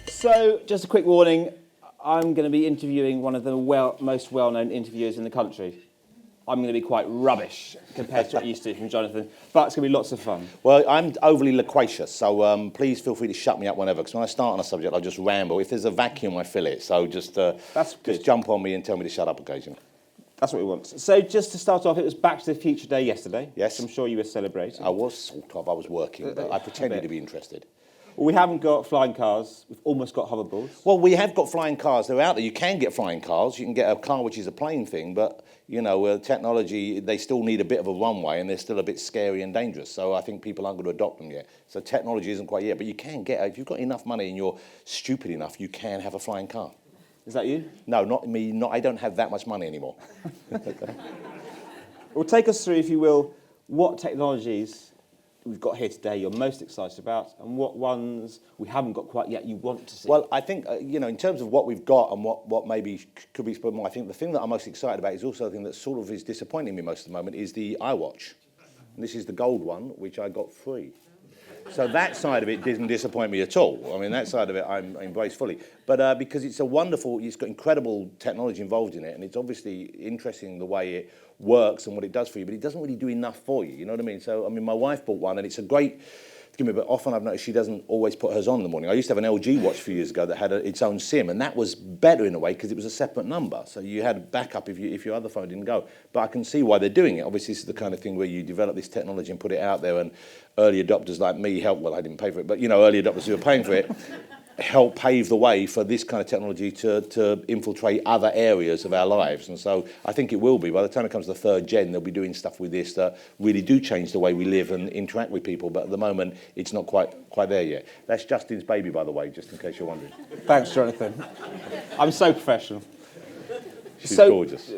So, just a quick warning, I'm going to be interviewing one of the most well-known interviewers in the country. I'm going to be quite rubbish compared to what you used to from Jonathan, but it's going to be lots of fun. Well, I'm overly loquacious, so please feel free to shut me up whenever, because when I start on a subject, I'll just ramble. If there's a vacuum, I fill it. So just jump on me and tell me to shut up occasionally. That's what we want. So just to start off, it was Back to the Future Day yesterday. Yes. I'm sure you were celebrating. I was sort of. I was working, but I pretended to be interested. Well, we haven't got flying cars. We've almost got hoverboards. Well, we have got flying cars. They're out there. You can get flying cars. You can get a car which is a plane thing, but, you know, technology, they still need a bit of a runway, and they're still a bit scary and dangerous. So I think people aren't going to adopt them yet. So technology isn't quite yet, but you can get, if you've got enough money and you're stupid enough, you can have a flying car. Is that you? No, not me. I don't have that much money anymore. Well, take us through, if you will, what technologies we've got here today you're most excited about, and what ones we haven't got quite yet you want to see. Well, I think, you know, in terms of what we've got and what maybe could be explored more, I think the thing that I'm most excited about is also the thing that sort of is disappointing me most of the moment is the iWatch. And this is the gold one, which I got free. So that side of it didn't disappoint me at all. I mean, that side of it I embrace fully. But because it's a wonderful, it's got incredible technology involved in it, and it's obviously interesting the way it works and what it does for you, but it doesn't really do enough for you, you know what I mean? So, I mean, my wife bought one, and it's a great, but often I've noticed she doesn't always put hers on in the morning. I used to have an LG watch a few years ago that had its own SIM, and that was better in a way because it was a separate number. So you had a backup if your other phone didn't go. But I can see why they're doing it. Obviously, this is the kind of thing where you develop this technology and put it out there, and early adopters like me help, well, I didn't pay for it, but, you know, early adopters who are paying for it, help pave the way for this kind of technology to infiltrate other areas of our lives. And so I think it will be. By the time it comes to the third gen, they'll be doing stuff with this that really do change the way we live and interact with people. But at the moment, it's not quite there yet. That's Justin's baby, by the way, just in case you're wondering. Thanks, Jonathan. I'm so professional. She's gorgeous.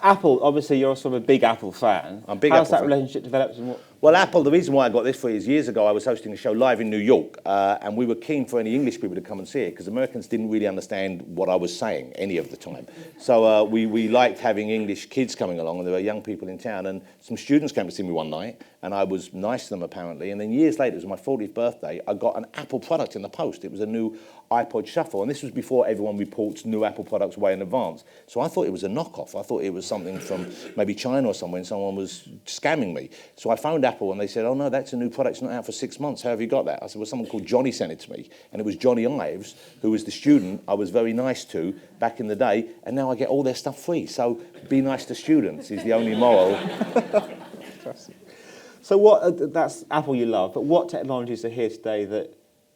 Apple, obviously, you're sort of a big Apple fan. I'm a big How's Apple that fan. relationship developed? And what? Well, Apple, the reason why I got this for is years ago I was hosting a show live in New York, and we were keen for any English people to come and see it because Americans didn't really understand what I was saying any of the time. So we liked having English kids coming along, and there were young people in town, and some students came to see me one night, and I was nice to them apparently, and then years later, it was my 40th birthday, I got an Apple product in the post. It was a new iPod Shuffle, and this was before everyone reports new Apple products way in advance. So I thought it was a knockoff. I thought it was something from maybe China or somewhere, and someone was scamming me. So I phoned Apple, and they said, oh no, that's a new product, it's not out for 6 months, how have you got that? I said, well, someone called Johnny sent it to me, and it was Johnny Ives, who was the student I was very nice to back in the day, and now I get all their stuff free. So be nice to students is the only moral. So that's Apple you love, but what technologies are here today that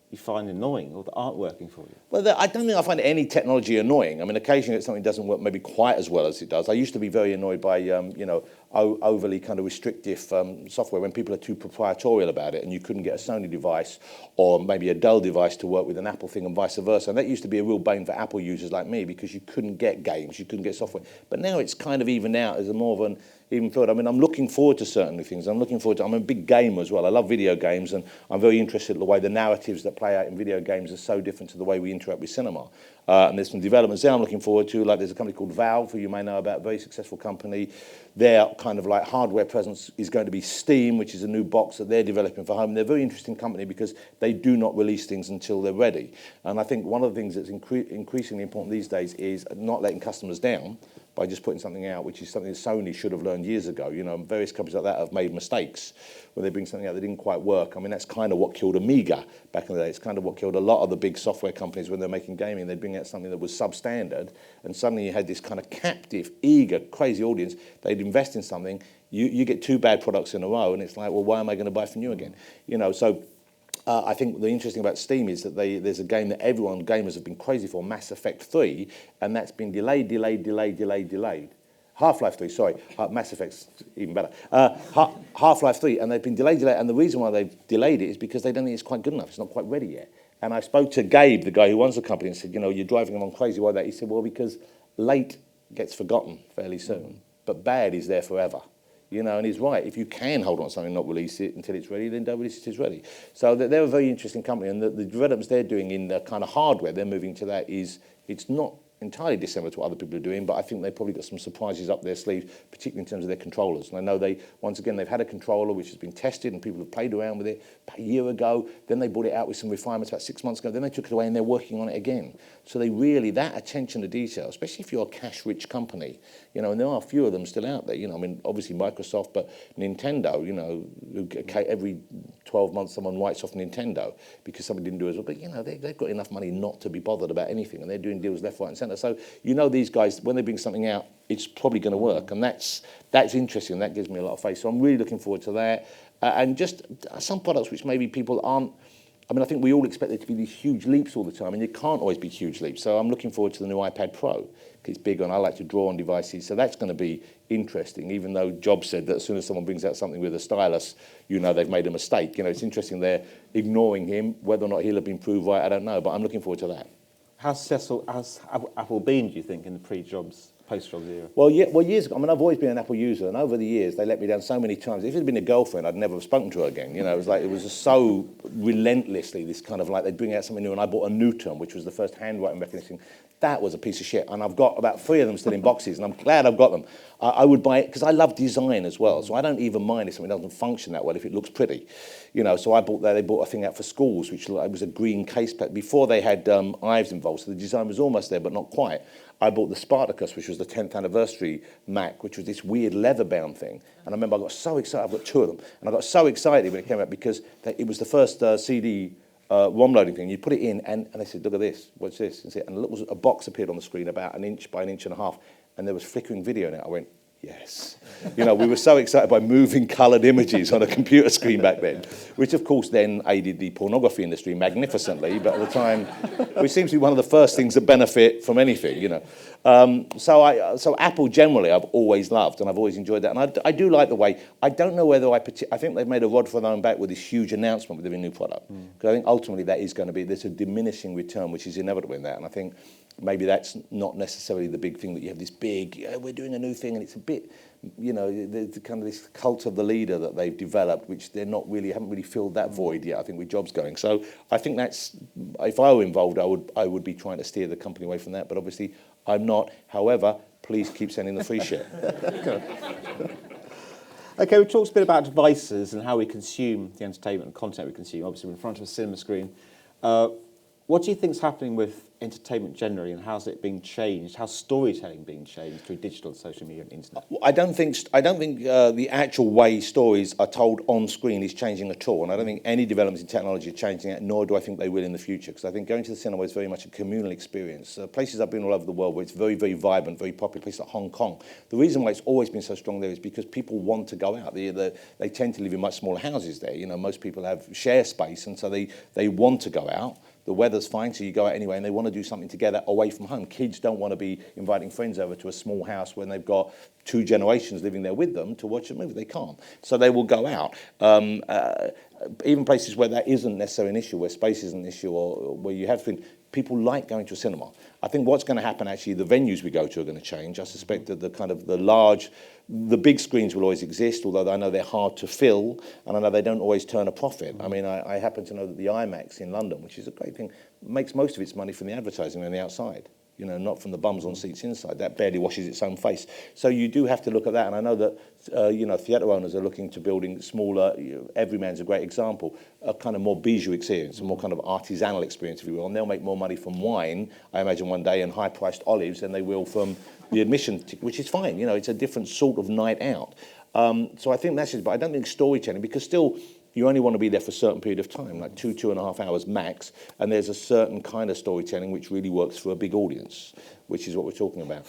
you find annoying or that aren't working for you? Well, I don't think I find any technology annoying. I mean, occasionally something doesn't work maybe quite as well as it does. I used to be very annoyed by, you know, overly kind of restrictive software when people are too proprietorial about it and you couldn't get a Sony device or maybe a Dell device to work with an Apple thing and vice versa. And that used to be a real bane for Apple users like me because you couldn't get games, you couldn't get software. But now it's kind of evened out as a more of an even thought. I mean, I'm looking forward to certain things. I'm a big gamer as well. I love video games, and I'm very interested in the way the narratives that play out in video games are so different to the way we interact with cinema. And there's some developments there I'm looking forward to. Like there's a company called Valve, who you may know about, a very successful company. Their kind of like hardware presence is going to be Steam, which is a new box that they're developing for home. They're a very interesting company because they do not release things until they're ready. And I think one of the things that's increasingly important these days is not letting customers down by just putting something out, which is something that Sony should have learned years ago. You know, various companies like that have made mistakes when they bring something out that didn't quite work. I mean, that's kind of what killed Amiga back in the day. It's kind of what killed a lot of the big software companies when they're making gaming. They'd bring out something that was substandard, and suddenly you had this kind of captive, eager, crazy audience. They'd invest in something. You get two bad products in a row, and it's like, well, why am I going to buy from you again? You know, so I think the interesting about Steam is that there's a game that gamers have been crazy for, Mass Effect 3, and that's been delayed. Half-Life 3, sorry. Mass Effect's even better. Half-Life 3, and they've been delayed, and the reason why they've delayed it is because they don't think it's quite good enough. It's not quite ready yet. And I spoke to Gabe, the guy who runs the company, and said, you know, you're driving them on crazy. Why that? He said, well, because late gets forgotten fairly soon, but bad is there forever. You know, and he's right. If you can hold on to something and not release it until it's ready, then don't release it until it's ready. So they're a very interesting company, and the developments they're doing in the kind of hardware they're moving to that is, it's not entirely dissimilar to what other people are doing, but I think they've probably got some surprises up their sleeve, particularly in terms of their controllers. And I know once again, they've had a controller which has been tested and people have played around with it about a year ago. Then they brought it out with some refinements about 6 months ago. Then they took it away and they're working on it again. So they really, that attention to detail, especially if you're a cash-rich company, and there are a few of them still out there. I mean, obviously Microsoft, but Nintendo, every 12 months someone writes off Nintendo because somebody didn't do as well. But, they've got enough money not to be bothered about anything, and they're doing deals left, right, and centre. So, these guys, when they bring something out, it's probably going to work, and that's interesting. That gives me a lot of faith. So I'm really looking forward to that. And just some products which maybe people aren't. I mean, I think we all expect there to be these huge leaps all the time, and you can't always be huge leaps. So I'm looking forward to the new iPad Pro, because it's bigger, and I like to draw on devices. So that's going to be interesting, even though Jobs said that as soon as someone brings out something with a stylus, they've made a mistake. It's interesting they're ignoring him. Whether or not he'll have been proved right, I don't know, but I'm looking forward to that. How successful has Apple been, do you think, in the pre-Jobs, post-Jobs era? Well, years ago, I mean, I've always been an Apple user, and over the years, they let me down so many times. If it had been a girlfriend, I'd never have spoken to her again. It was just so relentlessly, this kind of like, they'd bring out something new, and I bought a Newton, which was the first handwriting recognition. That was a piece of shit, and I've got about 3 of them still in boxes, and I'm glad I've got them. I would buy it, because I love design as well, so I don't even mind if something doesn't function that well, if it looks pretty. So I bought that, they bought a thing out for schools, which was a green case. Before they had Ives involved, so the design was almost there, but not quite. I bought the Spartacus, which was the 10th anniversary Mac, which was this weird leather-bound thing. And I remember I got so excited, I've got 2 of them, and I got so excited when it came out because it was the first CD ROM loading thing. You put it in, and they said, look at this, what's this? And a box appeared on the screen about 1 inch by 1.5 inches, and there was flickering video in it. I went, yes. We were so excited by moving coloured images on a computer screen back then, which of course then aided the pornography industry magnificently, but at the time, which seems to be one of the first things that benefit from anything, So Apple generally I've always loved, and I've always enjoyed that. And I do like the way, I don't know whether I think they've made a rod for their own back with this huge announcement with their new product. Because I think ultimately that is going to be, there's a diminishing return, which is inevitable in that. And I think maybe that's not necessarily the big thing, that you have this big, we're doing a new thing, and it's a bit, the kind of this cult of the leader that they've developed, which haven't really filled that void yet, I think, with Jobs going. So I think that's, if I were involved, I would be trying to steer the company away from that, but obviously I'm not. However, please keep sending the free shit. Okay, we talked a bit about devices and how we consume the entertainment and content we consume. Obviously, we're in front of a cinema screen. What do you think is happening with entertainment generally, and how's it being changed? How's storytelling being changed through digital, social media, and internet? I don't think the actual way stories are told on screen is changing at all, and I don't think any developments in technology are changing it, nor do I think they will in the future, because I think going to the cinema is very much a communal experience. Places I've been all over the world where it's very, very vibrant, very popular, places like Hong Kong. The reason why it's always been so strong there is because people want to go out. They tend to live in much smaller houses there. Most people have share space, and so they want to go out. The weather's fine, so you go out anyway, and they want to do something together away from home. Kids don't want to be inviting friends over to a small house when they've got 2 generations living there with them to watch a movie. They can't. So they will go out. Even places where that isn't necessarily an issue, where space isn't an issue, or where you have things, people like going to a cinema. I think what's going to happen, actually, the venues we go to are going to change. I suspect that the big screens will always exist, although I know they're hard to fill, and I know they don't always turn a profit. I mean, I happen to know that the IMAX in London, which is a great thing, makes most of its money from the advertising on the outside. Not from the bums on seats inside. That barely washes its own face. So you do have to look at that, and I know that theatre owners are looking to building smaller. Everyman's a great example. A kind of more bijou experience, a more kind of artisanal experience, if you will. And they'll make more money from wine, I imagine, one day, and high-priced olives than they will from the admission ticket, which is fine. It's a different sort of night out. So I think that's it. But I don't think storytelling, because still, you only want to be there for a certain period of time, like 2.5 hours max, and there's a certain kind of storytelling which really works for a big audience, which is what we're talking about.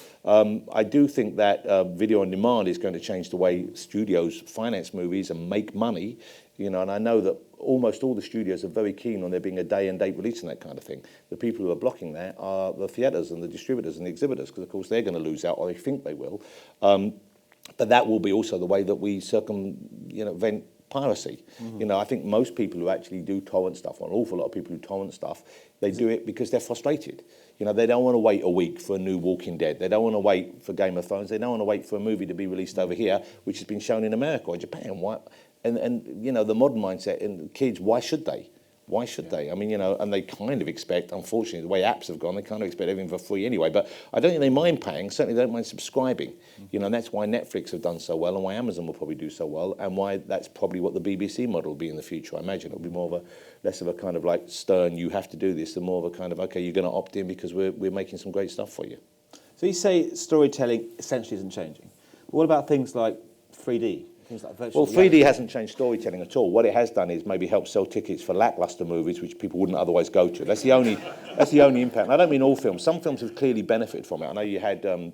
I do think that video on demand is going to change the way studios finance movies and make money, and I know that almost all the studios are very keen on there being a day and date release and that kind of thing. The people who are blocking that are the theatres and the distributors and the exhibitors, because of course they're going to lose out, or they think they will. But that will be also the way that we circumvent piracy. I think most people who actually do torrent stuff, or an awful lot of people who torrent stuff, they do it because they're frustrated. They don't want to wait a week for a new Walking Dead. They don't want to wait for Game of Thrones. They don't want to wait for a movie to be released over here, which has been shown in America or Japan. Why? And the modern mindset, and kids, why should they? Why should they? I mean, and they kind of expect, unfortunately, the way apps have gone, they kind of expect everything for free anyway. But I don't think they mind paying. Certainly, they don't mind subscribing. And that's why Netflix have done so well, and why Amazon will probably do so well, and why that's probably what the BBC model will be in the future. I imagine it'll be less of a kind of like stern, you have to do this, and more of a kind of, okay, you're going to opt in because we're making some great stuff for you. So you say storytelling essentially isn't changing. But what about things like 3D? Things like virtual Well, 3D reality? hasn't changed storytelling at all. What it has done is maybe help sell tickets for lackluster movies, which people wouldn't otherwise go to. That's the only impact. And I don't mean all films. Some films have clearly benefited from it. I know you had, you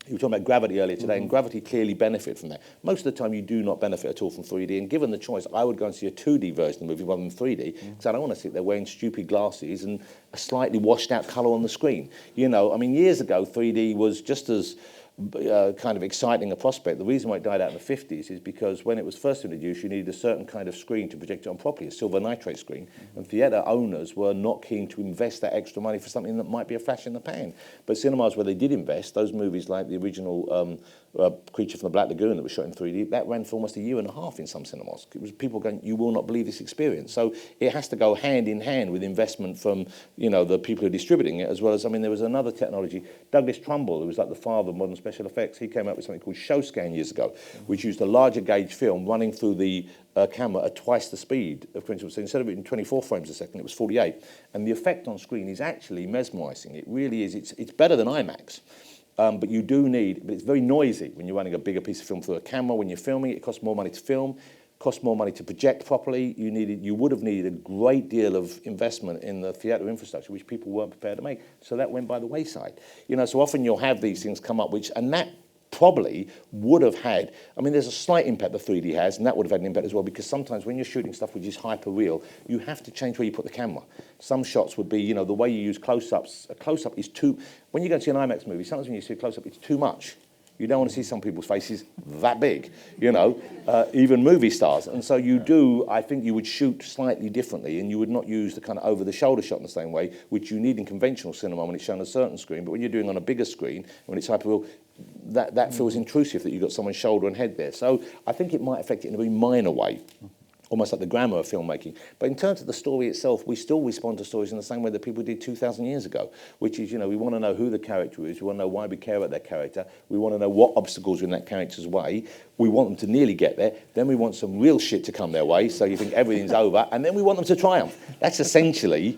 were talking about Gravity earlier today, and Gravity clearly benefited from that. Most of the time, you do not benefit at all from 3D. And given the choice, I would go and see a 2D version of the movie rather than 3D, because I don't want to sit there wearing stupid glasses and a slightly washed out colour on the screen. I mean, years ago, 3D was just as kind of exciting a prospect. The reason why it died out in the 50s is because when it was first introduced, you needed a certain kind of screen to project it on properly, a silver nitrate screen, and theatre owners were not keen to invest that extra money for something that might be a flash in the pan. But cinemas where they did invest, those movies like the original Creature from the Black Lagoon that was shot in 3D, that ran for almost a year and a half in some cinemas. It was people going, you will not believe this experience. So it has to go hand in hand with investment from, the people who are distributing it, as well as, I mean, there was another technology, Douglas Trumbull, who was like the father of modern special effects, he came up with something called ShowScan years ago, which used a larger gauge film running through the camera at twice the speed of principal. So instead of it in 24 frames a second, it was 48. And the effect on screen is actually mesmerising. It really is. It's better than IMAX. But it's very noisy when you're running a bigger piece of film through a camera. When you're filming, it costs more money to film, costs more money to project properly. You would have needed a great deal of investment in the theatre infrastructure, which people weren't prepared to make. So that went by the wayside. So often you'll have these things come up, and that probably would have had, I mean, there's a slight impact the 3D has, and that would have had an impact as well, because sometimes when you're shooting stuff which is hyper-real, you have to change where you put the camera. Some shots would be, the way you use close-ups. A close-up is when you go to see an IMAX movie, sometimes when you see a close-up, it's too much. You don't want to see some people's faces that big, even movie stars. And so I think you would shoot slightly differently, and you would not use the kind of over-the-shoulder shot in the same way, which you need in conventional cinema when it's shown on a certain screen. But when you're doing on a bigger screen, when it's hyper-real, that feels intrusive that you've got someone's shoulder and head there. So I think it might affect it in a very minor way, almost like the grammar of filmmaking. But in terms of the story itself, we still respond to stories in the same way that people did 2,000 years ago, which is, we want to know who the character is, we want to know why we care about that character, we want to know what obstacles are in that character's way, we want them to nearly get there, then we want some real shit to come their way, so you think everything's over, and then we want them to triumph. That's essentially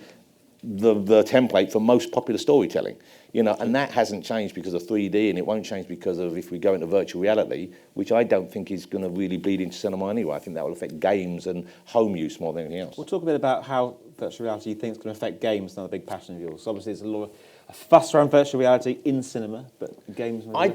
the template for most popular storytelling. And that hasn't changed because of 3D, and it won't change because of if we go into virtual reality, which I don't think is going to really bleed into cinema anyway. I think that will affect games and home use more than anything else. We'll talk a bit about how virtual reality you think is going to affect games, another big passion of yours. So obviously there's a lot of fuss around virtual reality in cinema, but games... I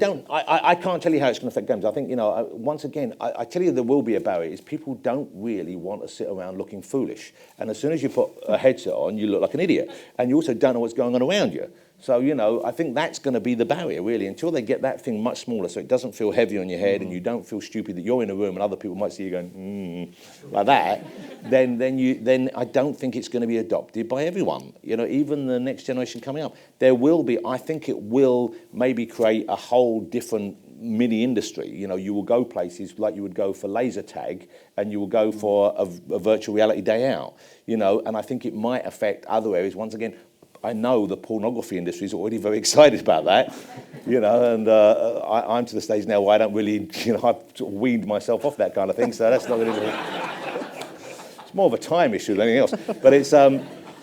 can't tell you how it's going to affect games. I think, once again, I tell you there will be a barrier, is people don't really want to sit around looking foolish. And as soon as you put a headset on, you look like an idiot. And you also don't know what's going on around you. So, I think that's going to be the barrier, really, until they get that thing much smaller so it doesn't feel heavy on your head and you don't feel stupid that you're in a room and other people might see you going, like that, then I don't think it's going to be adopted by everyone, even the next generation coming up. I think it will maybe create a whole different mini industry. You will go places like you would go for laser tag and you will go for a virtual reality day out, and I think it might affect other areas. Once again, I know the pornography industry is already very excited about that, and I'm to the stage now where I don't really, I've sort of weaned myself off that kind of thing, so that's not going to... It's more of a time issue than anything else, but it's,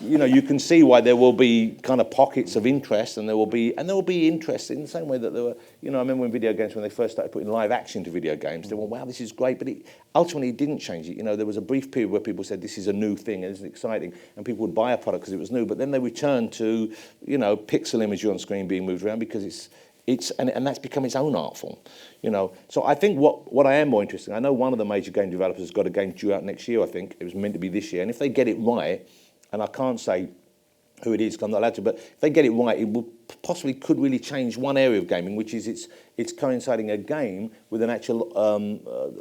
you can see why there will be kind of pockets of interest, and there will be interest in the same way that there were, I remember when video games, when they first started putting live action to video games, they went, wow, this is great, but ultimately it didn't change it. There was a brief period where people said this is a new thing and this is exciting, and people would buy a product because it was new, but then they returned to, pixel imagery on screen being moved around because and that's become its own art form, So I think what I am more interested in, I know one of the major game developers has got a game due out next year, I think. It was meant to be this year, and if they get it right, and I can't say who it is because I'm not allowed to, but if they get it right, it will could really change one area of gaming, which is it's coinciding a game with an actual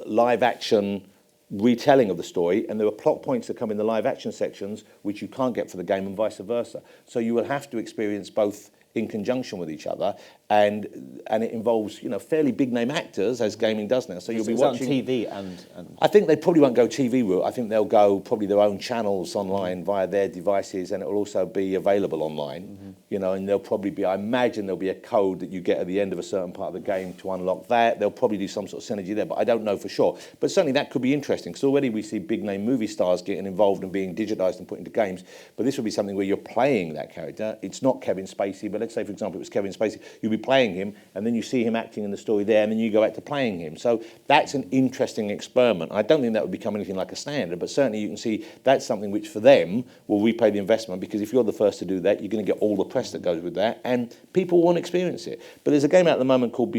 live action retelling of the story, and there are plot points that come in the live action sections which you can't get for the game, and vice versa. So you will have to experience both in conjunction with each other, and it involves fairly big name actors as gaming does now. So you'll be watching on TV and. I think they probably won't go TV route. I think they'll go probably their own channels online via their devices, and it will also be available online. And there'll probably be, I imagine there'll be a code that you get at the end of a certain part of the game to unlock that. They'll probably do some sort of synergy there, but I don't know for sure. But certainly that could be interesting, because already we see big name movie stars getting involved and being digitized and put into games. But this would be something where you're playing that character. It's not Kevin Spacey, but let's say, for example, it was Kevin Spacey. You'll be playing him, and then you see him acting in the story there, and then you go back to playing him. So that's an interesting experiment. I don't think that would become anything like a standard, but certainly you can see that's something which for them will repay the investment, because if you're the first to do that, you're going to get all the press that goes with that, and people want to experience it. But there's a game out at the moment called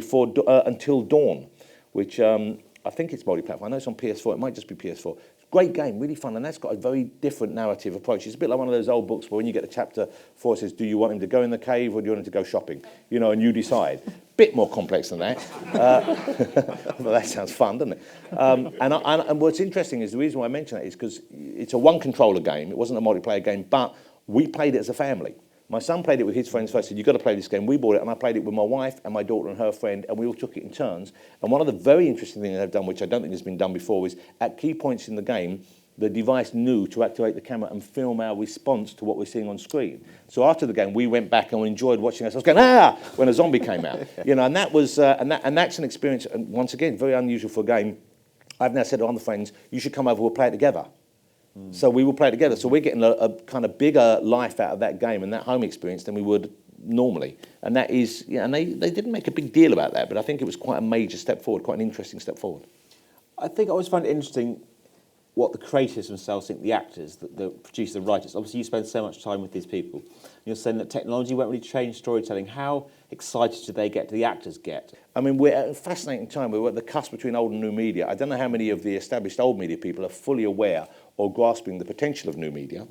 Until Dawn, which I think it's multi-platform. I know it's on PS4. It might just be PS4. Great game, really fun, and that's got a very different narrative approach. It's a bit like one of those old books where when you get to chapter 4, it says, do you want him to go in the cave or do you want him to go shopping? And you decide. Bit more complex than that. Well, that sounds fun, doesn't it? And what's interesting is the reason why I mention that is because it's a one-controller game. It wasn't a multiplayer game, but we played it as a family. My son played it with his friends first, said, you've got to play this game. We bought it, and I played it with my wife and my daughter and her friend, and we all took it in turns. And one of the very interesting things they've done, which I don't think has been done before, is at key points in the game, the device knew to activate the camera and film our response to what we're seeing on screen. So after the game, we went back and we enjoyed watching ourselves going, ah, when a zombie came out. And that was, and that's an experience, and once again, very unusual for a game. I've now said to other friends, you should come over, we'll play it together. So we will play together. So we're getting a kind of bigger life out of that game and that home experience than we would normally. And that is, and they didn't make a big deal about that, but I think it was quite a major step forward, quite an interesting step forward. I think I always find it interesting what the creators themselves think, the actors, the producers, the writers. Obviously, you spend so much time with these people. You're saying that technology won't really change storytelling. How excited do they get, do the actors get? I mean, we're at a fascinating time. We're at the cusp between old and new media. I don't know how many of the established old media people are fully aware or grasping the potential of new media.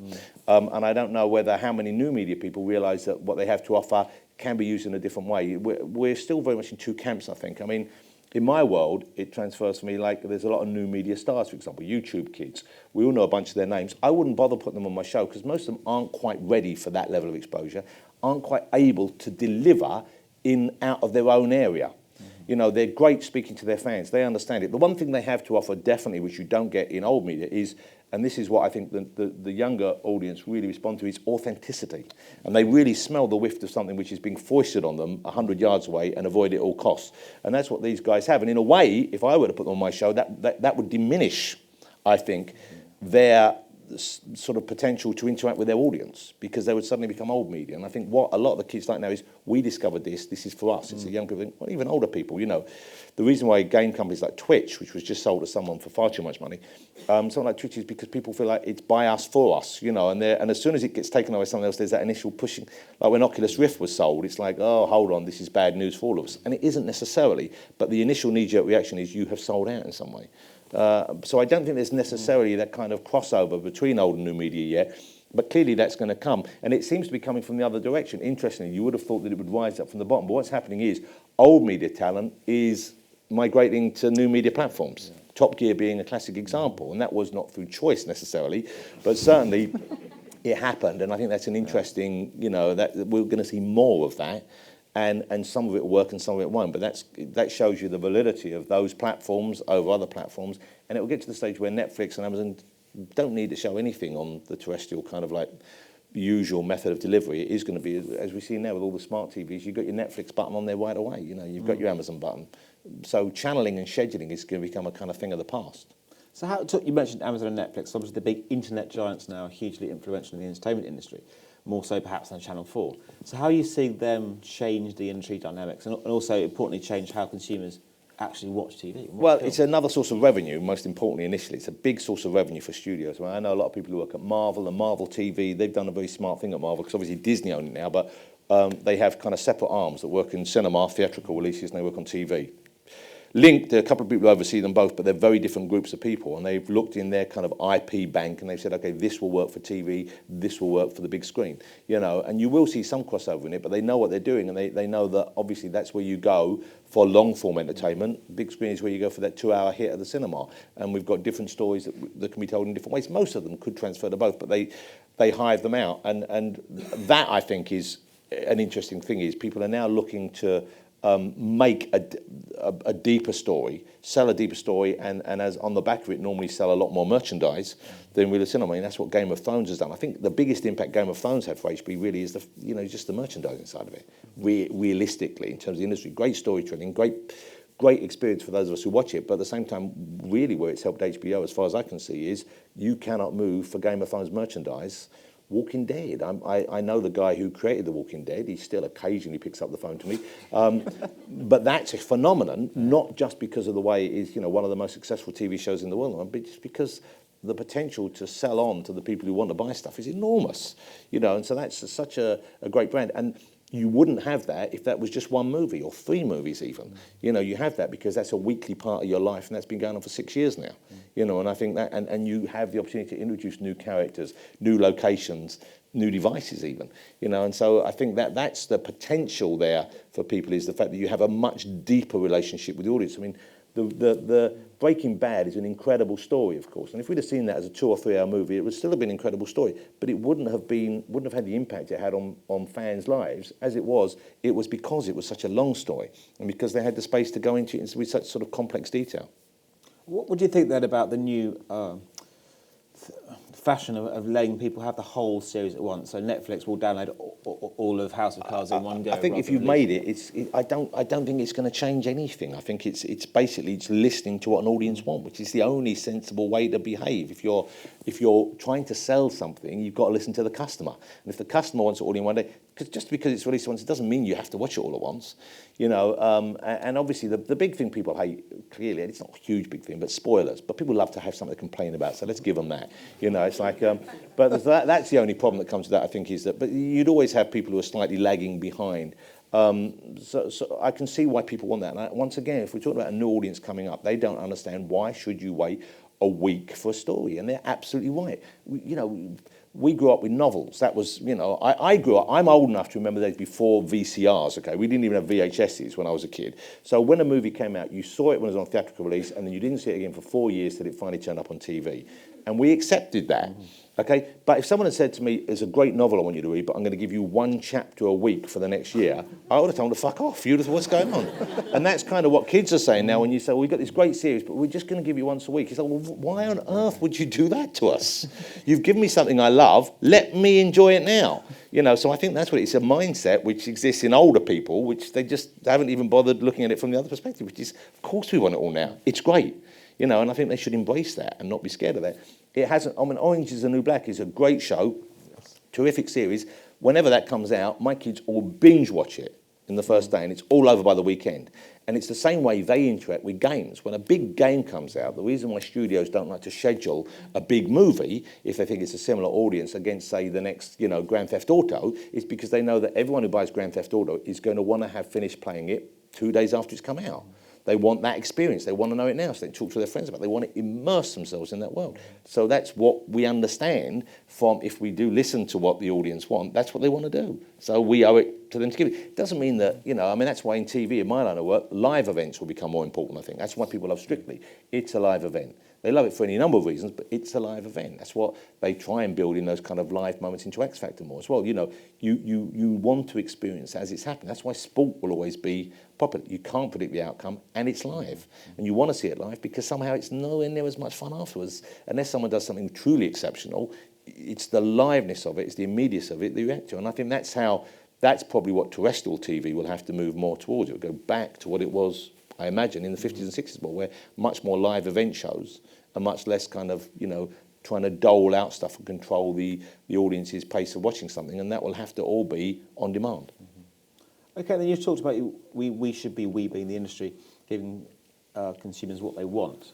And I don't know whether how many new media people realise that what they have to offer can be used in a different way. We're still very much in two camps, I think. I mean, in my world, it transfers for me like there's a lot of new media stars, for example, YouTube kids. We all know a bunch of their names. I wouldn't bother putting them on my show because most of them aren't quite ready for that level of exposure, aren't quite able to deliver out of their own area. They're great speaking to their fans. They understand it. The one thing they have to offer, definitely, which you don't get in old media, is, and this is what I think the younger audience really respond to, is authenticity. And they really smell the whiff of something which is being foisted on them 100 yards away and avoid it at all costs. And that's what these guys have. And in a way, if I were to put them on my show, that would diminish, I think, their sort of potential to interact with their audience, because they would suddenly become old media. And I think what a lot of the kids like now is, we discovered this is for us. It's the young people, well, even older people, The reason why game companies like Twitch, which was just sold to someone for far too much money, something like Twitch is because people feel like it's by us, for us, and as soon as it gets taken away by someone else, there's that initial pushing. Like when Oculus Rift was sold, it's like, oh, hold on, this is bad news for all of us. And it isn't necessarily, but the initial knee-jerk reaction is you have sold out in some way. So I don't think there's necessarily that kind of crossover between old and new media yet, but clearly that's going to come. And it seems to be coming from the other direction. Interestingly, you would have thought that it would rise up from the bottom, but what's happening is old media talent is migrating to new media platforms. Yeah. Top Gear being a classic example, and that was not through choice necessarily, but certainly it happened, and I think that's an interesting, that we're going to see more of that. And some of it will work and some of it won't. But that shows you the validity of those platforms over other platforms. And it will get to the stage where Netflix and Amazon don't need to show anything on the terrestrial kind of like usual method of delivery. It is going to be, as we see now with all the smart TVs, you've got your Netflix button on there right away. You've got your Amazon button. So channeling and scheduling is going to become a kind of thing of the past. So you mentioned Amazon and Netflix. Obviously, the big internet giants now are hugely influential in the entertainment industry, more so perhaps than Channel 4. So how are you seeing them change the industry dynamics and also, importantly, change how consumers actually watch TV? Well, it's another source of revenue, most importantly initially. It's a big source of revenue for studios. I know a lot of people who work at Marvel and Marvel TV. They've done a very smart thing at Marvel, because obviously Disney own it now, but they have kind of separate arms that work in cinema, theatrical releases, and they work on TV. Linked, there are a couple of people who oversee them both, but they're very different groups of people, and they've looked in their kind of IP bank and they've said, okay, this will work for TV, this will work for the big screen, and you will see some crossover in it, but they know what they're doing, and they know that obviously that's where you go for long form entertainment. Big screen is where you go for that 2-hour hit at the cinema, and we've got different stories that can be told in different ways. Most of them could transfer to both, but they hive them out, and that I think is an interesting thing, is people are now looking to make a deeper story, sell a deeper story, and as on the back of it, normally sell a lot more merchandise than real cinema. I mean, that's what Game of Thrones has done. I think the biggest impact Game of Thrones had for HB really is just the merchandising side of it. Realistically, in terms of the industry, great storytelling, great experience for those of us who watch it. But at the same time, really where it's helped HBO, as far as I can see, is you cannot move for Game of Thrones merchandise. Walking Dead. I know the guy who created The Walking Dead. He still occasionally picks up the phone to me. But that's a phenomenon, not just because of the way it is, one of the most successful TV shows in the world, but just because the potential to sell on to the people who want to buy stuff is enormous, and so that's such a great brand. And you wouldn't have that if that was just one movie or 3 movies even. You have that because that's a weekly part of your life, and that's been going on for 6 years now. And I think that, and you have the opportunity to introduce new characters, new locations, new devices even. And so I think that's the potential there for people, is the fact that you have a much deeper relationship with the audience. I mean, the Breaking Bad is an incredible story, of course, and if we'd have seen that as a 2 or 3 hour movie, it would still have been an incredible story, but it wouldn't have had the impact it had on fans' lives as it was. It was because it was such a long story, and because they had the space to go into it with such sort of complex detail. What do you think then about the new fashion of letting people have the whole series at once? So Netflix will download all of House of Cards in one go. I think if you've made it, I don't think it's going to change anything. I think it's basically listening to what an audience want, which is the only sensible way to behave. If you're trying to sell something, you've got to listen to the customer. And if the customer wants it all in one day, just because it's released once, it doesn't mean you have to watch it all at once. And obviously the big thing people hate, clearly, and it's not a huge big thing, but spoilers. But people love to have something to complain about, so let's give them that. It's like, but that's the only problem that comes with that, I think, is that. But you'd always have people who are slightly lagging behind. So I can see why people want that. And once again, if we're talking about a new audience coming up, they don't understand why should you wait a week for a story, and they're absolutely right. We grew up with novels. That was, I grew up, I'm old enough to remember days before VCRs, okay? We didn't even have VHSs when I was a kid. So when a movie came out, you saw it when it was on theatrical release, and then you didn't see it again for 4 years till it finally turned up on TV. And we accepted that, okay? But if someone had said to me, there's a great novel I want you to read, but I'm going to give you 1 chapter a week for the next year, I would have told them to fuck off. You'd have thought, what's going on? And that's kind of what kids are saying now when you say, well, we've got this great series, but we're just going to give you once a week. It's like, well, why on earth would you do that to us? You've given me something I love. Let me enjoy it now. So I think that's what it's a mindset which exists in older people, which they just haven't even bothered looking at it from the other perspective, which is, of course we want it all now. It's great. And I think they should embrace that and not be scared of that. It hasn't. I mean, Orange is the New Black is a great show, terrific series. Whenever that comes out, my kids all binge watch it in the first day, and it's all over by the weekend. And it's the same way they interact with games. When a big game comes out, the reason why studios don't like to schedule a big movie, if they think it's a similar audience against, say, the next, Grand Theft Auto, is because they know that everyone who buys Grand Theft Auto is going to want to have finished playing it 2 days after it's come out. They want that experience. They want to know it now, so they talk to their friends about it. They want to immerse themselves in that world. So that's what we understand from, if we do listen to what the audience want, that's what they want to do. So we owe it to them to give it. It doesn't mean that, that's why in TV, in my line of work, live events will become more important, I think. That's why people love Strictly. It's a live event. They love it for any number of reasons, but it's a live event. That's what they try and build in those kind of live moments into X Factor more as well. You want to experience as it's happening. That's why sport will always be popular. You can't predict the outcome, and it's live. And you want to see it live because somehow it's nowhere near as much fun afterwards. Unless someone does something truly exceptional, it's the liveness of it, it's the immediacy of it that you react to. And I think that's probably what terrestrial TV will have to move more towards. It will go back to what it was, I imagine, in the 50s and 60s, where much more live event shows and much less kind of, trying to dole out stuff and control the audience's pace of watching something, and that will have to all be on demand. Okay, then you've talked about we should be, we being the industry, giving consumers what they want.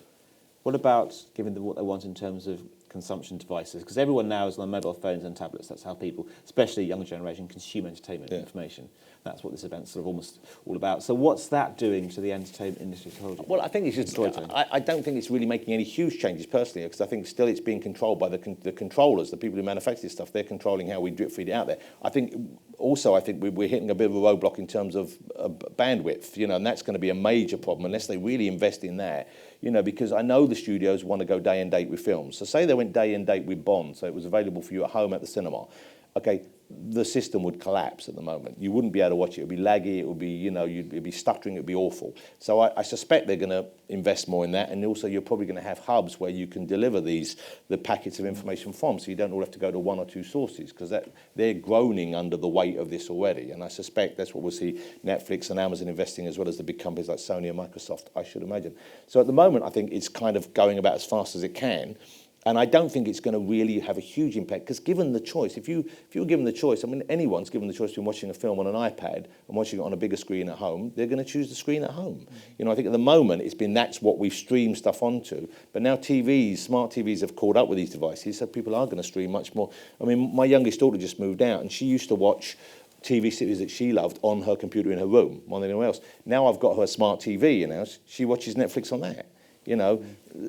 What about giving them what they want in terms of consumption devices? Because everyone now is on mobile phones and tablets. That's how people, especially younger generation, consume entertainment information. That's what this event's sort of almost all about. So what's that doing to the entertainment industry? Well, I think it's just, I don't think it's really making any huge changes personally, because I think still it's being controlled by the controllers, the people who manufacture this stuff. They're controlling how we drip feed it out there. I think we're hitting a bit of a roadblock in terms of bandwidth, and that's going to be a major problem unless they really invest in that. Because I know the studios want to go day and date with films. So say they went day and date with Bond, so it was available for you at home at the cinema. okay, the system would collapse at the moment. You wouldn't be able to watch it. It would be laggy. It would be, you'd be stuttering. It would be awful. So I suspect they're going to invest more in that. And also you're probably going to have hubs where you can deliver the packets of information from, so you don't all have to go to one or two sources, because they're groaning under the weight of this already. And I suspect that's what we'll see Netflix and Amazon investing, as well as the big companies like Sony and Microsoft, I should imagine. So at the moment, I think it's kind of going about as fast as it can. And I don't think it's going to really have a huge impact, because given the choice, if you were given the choice, I mean, anyone's given the choice between watching a film on an iPad and watching it on a bigger screen at home, they're going to choose the screen at home. I think at the moment that's what we've streamed stuff onto. But now smart TVs have caught up with these devices, so people are going to stream much more. I mean, my youngest daughter just moved out, and she used to watch TV series that she loved on her computer in her room more than anyone else. Now I've got her smart TV, she watches Netflix on that.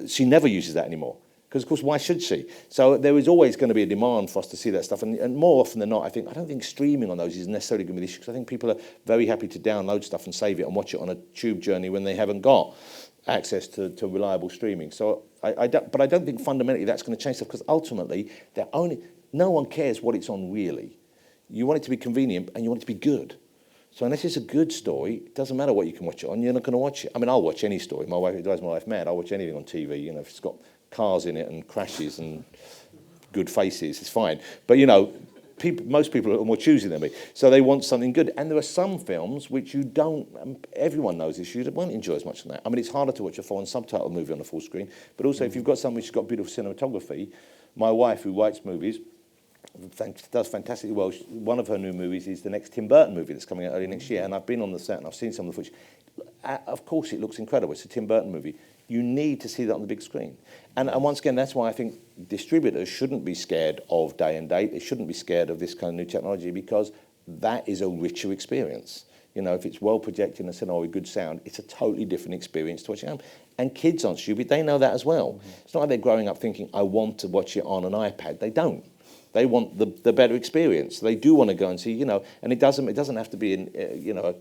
She never uses that anymore. Because, of course, why should she? So there is always going to be a demand for us to see that stuff. And more often than not, I don't think streaming on those is necessarily going to be the issue, because I think people are very happy to download stuff and save it and watch it on a tube journey when they haven't got access to reliable streaming. So but I don't think fundamentally that's going to change stuff, because ultimately no one cares what it's on really. You want it to be convenient and you want it to be good. So unless it's a good story, it doesn't matter what you can watch it on, you're not going to watch it. I mean, I'll watch any story. My wife, it drives my wife mad. I'll watch anything on TV, if it's got cars in it and crashes and good faces, it's fine. But most people are more choosy than me, so they want something good. And there are some films which everyone knows this, you won't enjoy as much than that. I mean, it's harder to watch a foreign subtitle movie on a full screen, but also if you've got something which has got beautiful cinematography, my wife, who writes movies, does fantastically well. One of her new movies is the next Tim Burton movie that's coming out early next year, and I've been on the set and I've seen some of the footage. Of course it looks incredible, it's a Tim Burton movie. You need to see that on the big screen. And once again, that's why I think distributors shouldn't be scared of day and date. They shouldn't be scared of this kind of new technology, because that is a richer experience. If it's well projected and cinema with good sound, it's a totally different experience to watching at home. And kids aren't stupid, they know that as well. Mm-hmm. It's not like they're growing up thinking, I want to watch it on an iPad. They don't. They want the better experience. They do want to go and see, and it doesn't have to be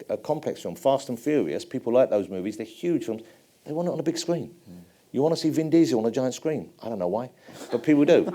a complex film. Fast and Furious, people like those movies, they're huge films. They want it on a big screen. Mm. You want to see Vin Diesel on a giant screen. I don't know why, but people do,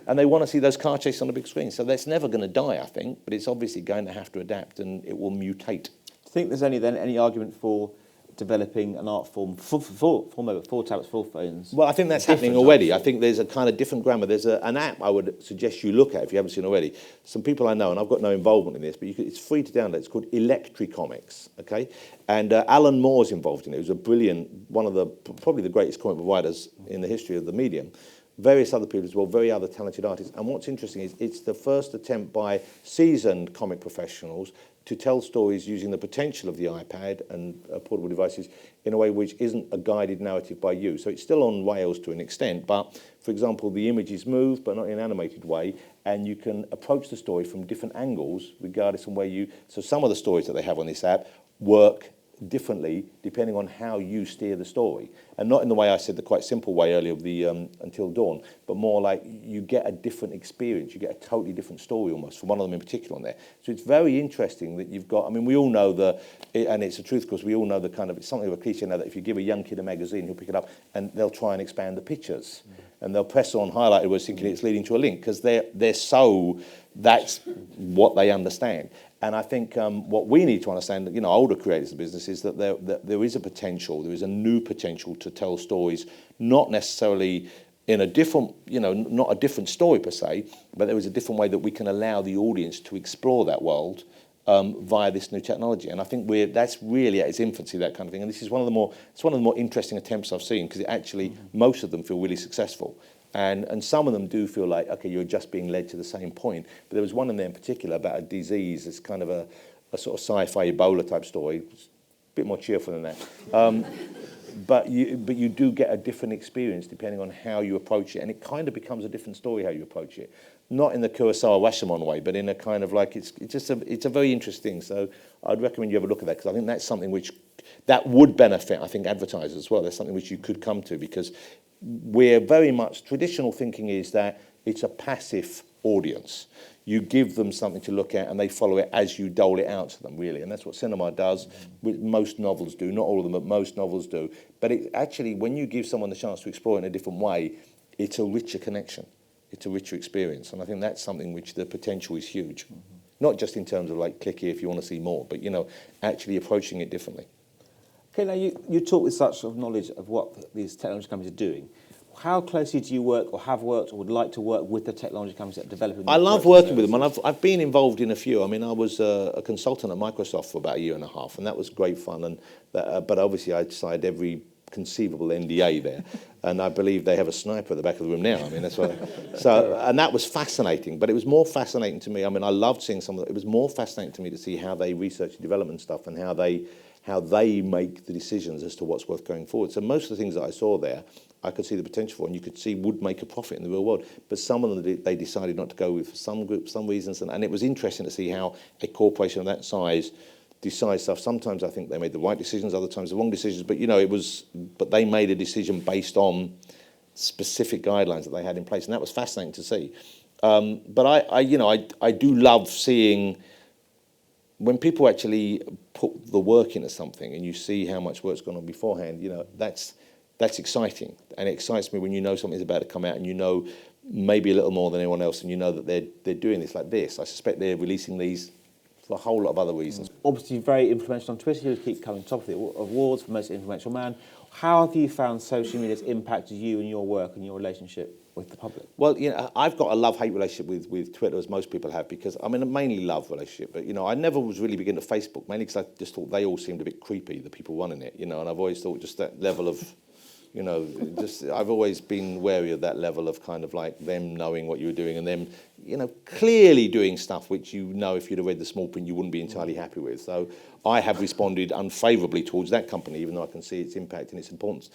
and they want to see those car chases on a big screen. So that's never going to die, I think, but it's obviously going to have to adapt, and it will mutate. Do you think there's any argument for developing an art form for tablets, for phones? Well, I think that's happening already. I think there's a kind of different grammar. There's an app I would suggest you look at if you haven't seen already. Some people I know, and I've got no involvement in this, but it's free to download. It's called Electricomics, okay? And Alan Moore's involved in it. He was a brilliant, probably the greatest comic providers in the history of the medium. Various other people as well, very other talented artists. And what's interesting is it's the first attempt by seasoned comic professionals to tell stories using the potential of the iPad and portable devices in a way which isn't a guided narrative by you. So it's still on rails to an extent, but for example, the images move, but not in an animated way, and you can approach the story from different angles, regardless of so some of the stories that they have on this app work differently depending on how you steer the story, and not in the way I said, the quite simple way earlier of the Until Dawn, but more like you get a different experience, you get a totally different story almost from one of them in particular on there. So it's very interesting that you've got, I mean, we all know and it's the truth, because we all know it's something of a cliche now that if you give a young kid a magazine, he'll pick it up and they'll try and expand the pictures. And they'll press on highlighted words thinking it's leading to a link, because that's what they understand. And I think what we need to understand, older creators of business, is that there is a potential, there is a new potential to tell stories, not necessarily in a different, not a different story per se, but there is a different way that we can allow the audience to explore that world via this new technology. And I think that's really at its infancy, that kind of thing. And this is one of the more interesting attempts I've seen, because most of them feel really successful. And some of them do feel like, okay, you're just being led to the same point. But there was one in there in particular about a disease. It's kind of a sort of sci-fi Ebola type story. It's a bit more cheerful than that. But you do get a different experience depending on how you approach it. And it kind of becomes a different story how you approach it. Not in the Kurosawa Rashomon way, but in a kind of like, it's a very interesting. So I'd recommend you have a look at that, because I think that's something that would benefit, I think, advertisers as well. That's something which you could come to, because we're very much, traditional thinking is that it's a passive audience. You give them something to look at and they follow it as you dole it out to them, really. And that's what cinema does. Most novels do, not all of them, but most novels do. But it actually, when you give someone the chance to explore it in a different way, it's a richer connection. it's a richer experience. And I think that's something which the potential is huge. Not just in terms of like click here if you want to see more, but, you know, actually approaching it differently. Okay, now you talk with such sort of knowledge of what these technology companies are doing. How closely do you work or have worked or would like to work with the technology companies that are developing I these love products working and with them, and services? I've been involved in a few. I mean, I was a consultant at Microsoft for about a year and a half, and that was great fun. And but obviously, I signed every conceivable NDA there, and I believe they have a sniper at the back of the room now. I mean, that's what. So, and that was fascinating. But it was more fascinating to me. I mean, I loved seeing some of it. It was more fascinating to me to see how they research and development stuff and how they make the decisions as to what's worth going forward. So most of the things that I saw there, I could see the potential for, and you could see would make a profit in the real world. But some of them they decided not to go with for some groups, some reasons, and it was interesting to see how a corporation of that size decides stuff. Sometimes I think they made the right decisions, other times the wrong decisions. But you know, but they made a decision based on specific guidelines that they had in place, and that was fascinating to see. But I do love seeing when people actually put the work into something, and you see how much work's gone on beforehand. You know, that's exciting, and it excites me when you know something's about to come out and you know maybe a little more than anyone else, and you know that they're doing this like this. I suspect they're releasing these for a whole lot of other reasons. Obviously, very influential on Twitter. You keep coming top of the awards for most influential man. How have you found social media's impacted you and your work and your relationship with the public? Well, you know, I've got a love-hate relationship with Twitter, as most people have, because I mean, a mainly love relationship. But you know, I never was really big into Facebook, mainly because I just thought they all seemed a bit creepy, the people running it. You know, and I've always thought just that level of, you know, just I've always been wary of that level of kind of like them knowing what you were doing and them, you know, clearly doing stuff which, you know, if you'd have read the small print, you wouldn't be entirely happy with. So I have responded unfavourably towards that company, even though I can see its impact and its importance.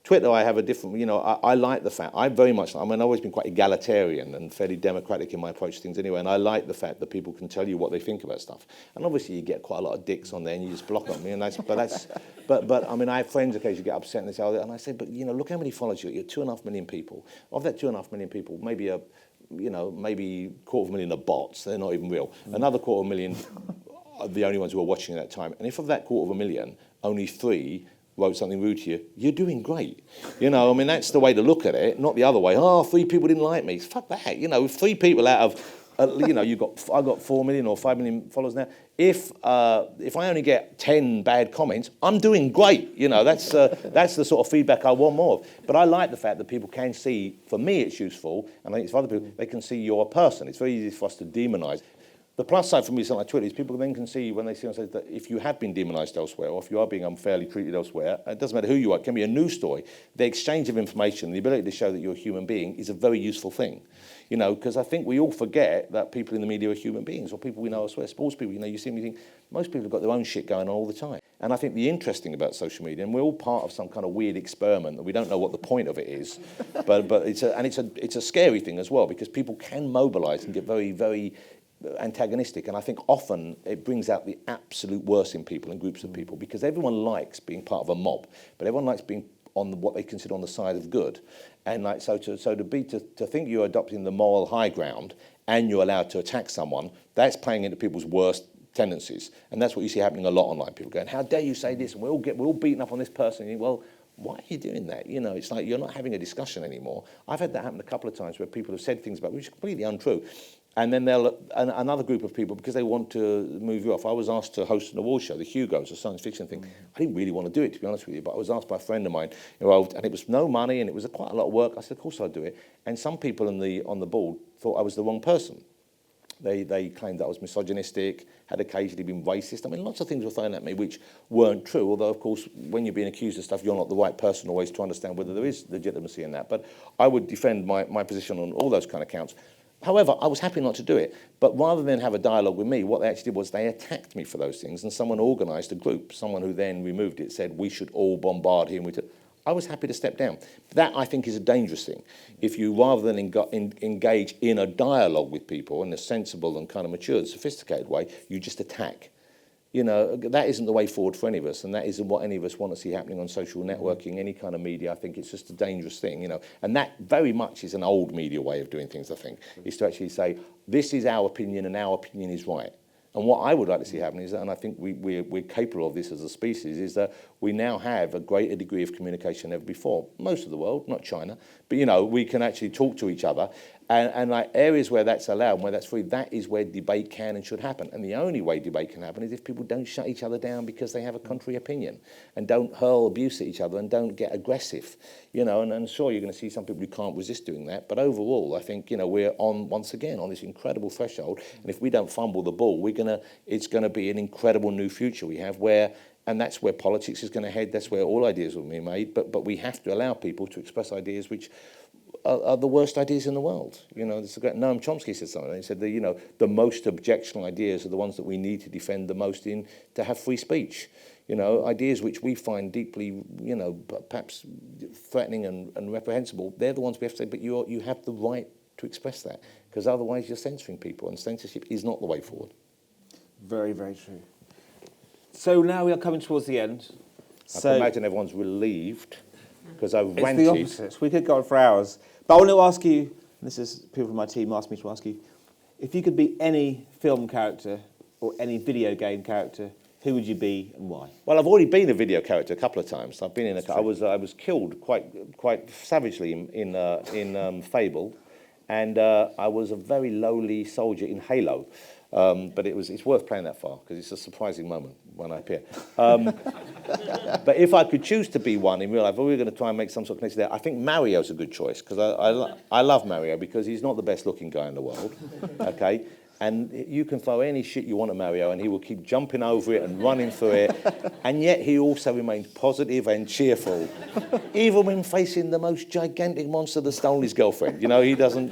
Twitter, I have a different, you know, I like the fact, I very much, I mean, I've always been quite egalitarian and fairly democratic in my approach to things anyway, and I like the fact that people can tell you what they think about stuff. And obviously you get quite a lot of dicks on there and you just block them, and but I mean, I have friends occasionally get upset and they say, oh, and I say, but you know, look how many followers you're 2.5 million people. Of that 2.5 million people, maybe maybe 250,000 are bots, they're not even real. Another 250,000 are the only ones who are watching at that time. And if of that 250,000, only 3 wrote something rude to you, you're doing great. You know, I mean, that's the way to look at it, not the other way. Oh, 3 people didn't like me. Fuck that. You know, 3 people out of, you know, I got 4 million or 5 million followers now. If I only get 10 bad comments, I'm doing great. You know, that's the sort of feedback I want more of. But I like the fact that people can see, for me it's useful, and I think for other people, they can see you're a person. It's very easy for us to demonise. The plus side for me, something like Twitter, is people then can see when they see on stage that if you have been demonised elsewhere, or if you are being unfairly treated elsewhere, it doesn't matter who you are, it can be a news story. The exchange of information, the ability to show that you're a human being, is a very useful thing. You know, because I think we all forget that people in the media are human beings, or people we know elsewhere, sports people. You know, you see me think, most people have got their own shit going on all the time. And I think the interesting about social media, and we're all part of some kind of weird experiment that we don't know what the point of it is, but it's a scary thing as well, because people can mobilise and get very, very antagonistic, and I think often it brings out the absolute worst in people and groups of people, because everyone likes being part of a mob, but everyone likes being on what they consider on the side of good, and like to think you're adopting the moral high ground and you're allowed to attack someone, that's playing into people's worst tendencies, and that's what you see happening a lot online. People going, "How dare you say this?" And we're all beating up on this person. And you think, well, why are you doing that? You know, it's like you're not having a discussion anymore. I've had that happen a couple of times where people have said things about which are completely untrue. And then another group of people, because they want to move you off. I was asked to host an award show, the Hugos, a science fiction thing. I didn't really want to do it, to be honest with you, but I was asked by a friend of mine, and it was no money, and it was quite a lot of work. I said, of course I'll do it. And some people on the board thought I was the wrong person. They claimed that I was misogynistic, had occasionally been racist. I mean, lots of things were thrown at me which weren't true, although, of course, when you're being accused of stuff, you're not the right person always to understand whether there is legitimacy in that. But I would defend my position on all those kind of counts. However, I was happy not to do it. But rather than have a dialogue with me, what they actually did was they attacked me for those things, and someone organised a group, someone who then removed it, said we should all bombard him. I was happy to step down. That, I think, is a dangerous thing. If you, rather than engage in a dialogue with people in a sensible and kind of matured, sophisticated way, you just attack. You know, that isn't the way forward for any of us, and that isn't what any of us want to see happening on social networking, any kind of media. I think it's just a dangerous thing, you know. And that very much is an old media way of doing things, I think, is to actually say, this is our opinion and our opinion is right. And what I would like to see happen is that, and I think we're capable of this as a species, is that we now have a greater degree of communication than ever before. Most of the world, not China, but we can actually talk to each other. And like areas where that's allowed, and where that's free, that is where debate can and should happen. And the only way debate can happen is if people don't shut each other down because they have a contrary opinion, and don't hurl abuse at each other, and don't get aggressive. And sure, you're going to see some people who can't resist doing that. But overall, I think we're once again on this incredible threshold. And if we don't fumble the ball, it's going to be an incredible new future we have where. And that's where politics is going to head. That's where all ideas will be made. But we have to allow people to express ideas which are the worst ideas in the world. There's a great Noam Chomsky said something. He said that the most objectionable ideas are the ones that we need to defend the most to have free speech. Ideas which we find deeply, perhaps threatening and reprehensible. They're the ones we have to say. But you have the right to express that, because otherwise you're censoring people, and censorship is not the way forward. Very, very true. So now we are coming towards the end. I can imagine everyone's relieved because I've ranted. It's the opposite. We could go on for hours. But I want to ask you, and this is people from my team asked me to ask you, if you could be any film character or any video game character, who would you be and why? Well, I've already been a video character a couple of times. I've been in I was killed quite savagely in Fable, and I was a very lowly soldier in Halo. But it's worth playing that far because it's a surprising moment when I appear. But if I could choose to be one in real life, if we were going to try and make some sort of connection there, I think Mario's a good choice because I love Mario because he's not the best looking guy in the world, okay? And you can throw any shit you want at Mario and he will keep jumping over it and running through it. And yet he also remains positive and cheerful, even when facing the most gigantic monster that stole his girlfriend. He doesn't...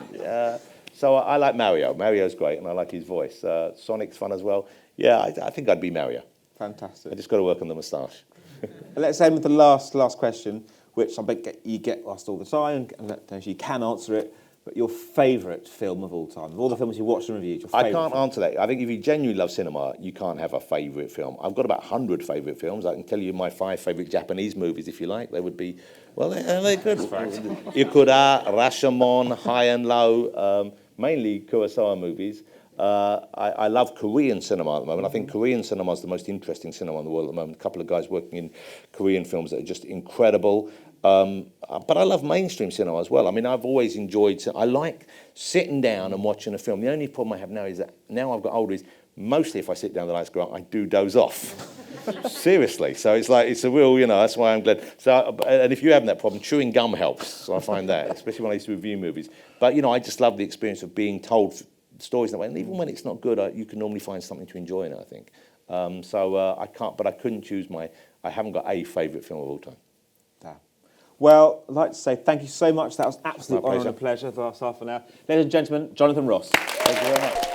So I like Mario. Mario's great, and I like his voice. Sonic's fun as well. Yeah, I think I'd be Mario. Fantastic. I just got to work on the moustache. Let's end with the last question, which I bet you get asked all the time, and I don't know if you can answer it, but your favourite film of all time, of all the films you watched and reviewed, your favourite I can't film? answer that. I think if you genuinely love cinema, you can't have a favourite film. I've got about 100 favourite films. I can tell you my 5 favourite Japanese movies, if you like. They would be, well, they're good. Ikura, Rashomon, High and Low, mainly Kurosawa movies. I love Korean cinema at the moment. I think Korean cinema is the most interesting cinema in the world at the moment. A couple of guys working in Korean films that are just incredible. But I love mainstream cinema as well. I mean, I've always enjoyed... I like sitting down and watching a film. The only problem I have now is that now I've got older is mostly if I sit down the lights go out, I do doze off. Seriously. So it's a real, that's why I'm glad. So, and if you have that problem, chewing gum helps. So I find that, especially when I used to review movies. But, I just love the experience of being told stories that way. And even when it's not good, you can normally find something to enjoy in it, I think. I couldn't choose I haven't got a favourite film of all time. Well, I'd like to say thank you so much. That was absolute My honour and a pleasure for the last half an hour. Ladies and gentlemen, Jonathan Ross. Thank you very much.